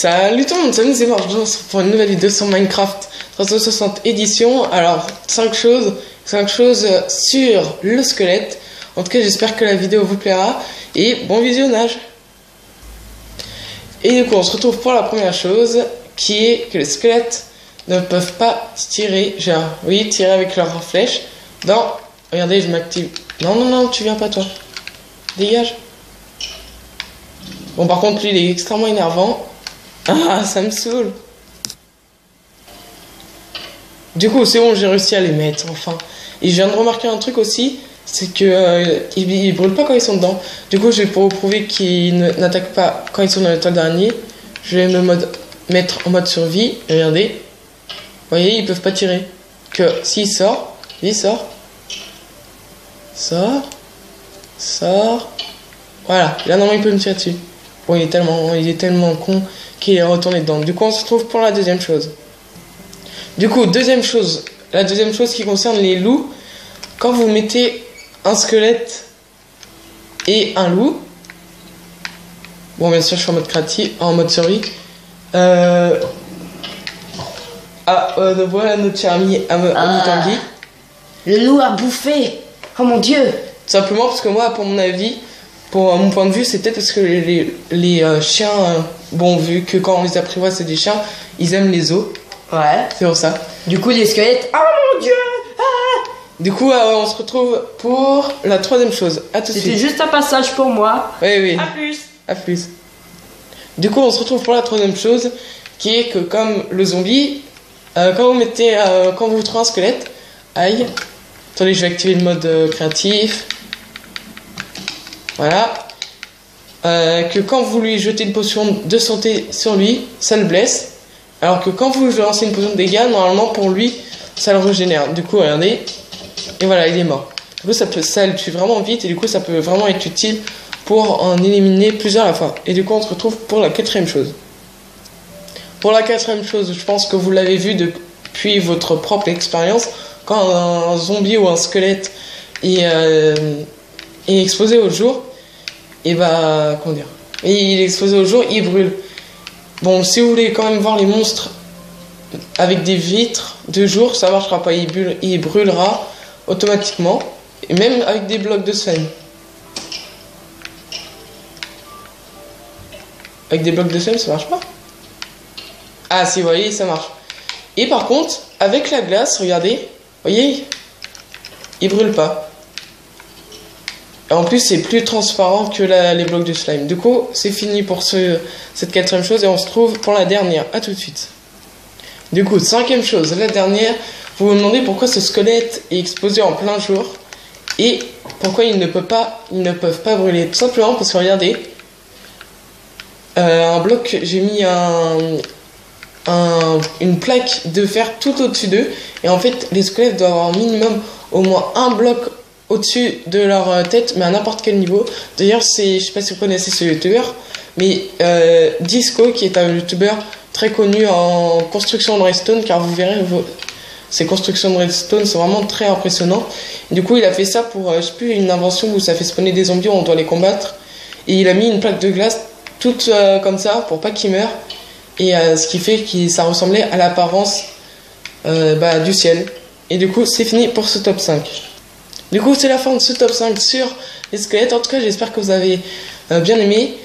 Salut tout le monde, salut, c'est Marc pour une nouvelle vidéo sur Minecraft 360 édition. Alors, 5 choses sur le squelette. En tout cas, j'espère que la vidéo vous plaira et bon visionnage. Et du coup, on se retrouve pour la première chose qui est que les squelettes ne peuvent pas tirer, genre, oui, tirer avec leur flèche. Regardez, je m'active. Non, tu viens pas toi. Dégage. Bon, par contre, lui, il est extrêmement énervant. Ah, ça me saoule. Du coup, c'est bon, j'ai réussi à les mettre, enfin. Et je viens de remarquer un truc aussi, c'est que ils brûlent pas quand ils sont dedans. Du coup, pour vous prouver qu'ils n'attaquent pas quand ils sont dans le toile d'araignée, je vais mettre en mode survie. Et regardez. Vous voyez, ils peuvent pas tirer. Que s'il sort, sort. Voilà, là normalement il peut me tirer dessus. Bon, il est tellement con qu'il est retourné dedans. Du coup, on se retrouve pour la deuxième chose. Du coup, la deuxième chose qui concerne les loups. Quand vous mettez un squelette et un loup, bon, bien sûr, je suis en mode créatif, en mode survie. Voilà notre cher ami Tanguy. Le loup a bouffé. Oh mon dieu. Tout simplement parce que moi, pour mon avis, pour mon point de vue, c'est peut-être parce que les chiens, bon, vu que quand on les apprivoise, c'est des chiens, ils aiment les os. Ouais. C'est pour ça. Du coup, les squelettes. Oh mon dieu. Ah. Du coup, on se retrouve pour la troisième chose. À tout de suite. C'était juste un passage pour moi. Oui. À plus. Du coup, on se retrouve pour la troisième chose, qui est que comme le zombie, quand vous trouvez un squelette, aïe. Attendez, je vais activer le mode créatif. Voilà. Que quand vous lui jetez une potion de santé sur lui, ça le blesse. Alors que quand vous lui lancez une potion de dégâts, normalement pour lui, ça le régénère. Du coup, regardez. Et voilà, il est mort. Du coup, ça le tue vraiment vite. Et du coup, ça peut vraiment être utile pour en éliminer plusieurs à la fois. Et du coup, on se retrouve pour la quatrième chose. Pour la quatrième chose, je pense que vous l'avez vu depuis votre propre expérience. Quand un zombie ou un squelette est exposé au jour, et bah, comment dire, et il est exposé au jour, il brûle. Bon, si vous voulez quand même voir les monstres avec des vitres de jour, ça marchera pas, il brûlera automatiquement, et même avec des blocs de slime. Avec des blocs de slime, ça marche pas? Ah si, vous voyez, ça marche. Et par contre, avec la glace, regardez, voyez, il brûle pas. Et en plus, c'est plus transparent que les blocs de slime. Du coup, c'est fini pour cette quatrième chose et on se trouve pour la dernière. À tout de suite. Du coup, cinquième chose, la dernière, vous vous demandez pourquoi ce squelette est exposé en plein jour et pourquoi ils ne peuvent pas brûler. Tout simplement parce que regardez, un bloc, j'ai mis une plaque de fer tout au-dessus d'eux et en fait les squelettes doivent avoir minimum au moins un bloc au-dessus de leur tête, mais à n'importe quel niveau. D'ailleurs, je sais pas si vous connaissez ce youtubeur, mais Disco, qui est un youtubeur très connu en construction de redstone, car vous verrez ces constructions de redstone sont vraiment très impressionnantes. Du coup, il a fait ça pour, je sais plus, une invention où ça fait spawner des zombies, on doit les combattre, et il a mis une plaque de glace toute comme ça pour pas qu'ils meurent. Et ce qui fait que ça ressemblait à l'apparence du ciel. Et du coup, c'est fini pour ce top 5. Du coup, c'est la fin de ce top 5 sur les squelettes. En tout cas, j'espère que vous avez bien aimé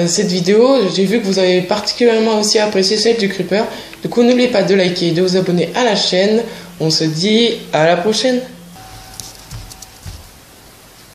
cette vidéo. J'ai vu que vous avez particulièrement aussi apprécié celle du creeper. Du coup, n'oubliez pas de liker et de vous abonner à la chaîne. On se dit à la prochaine.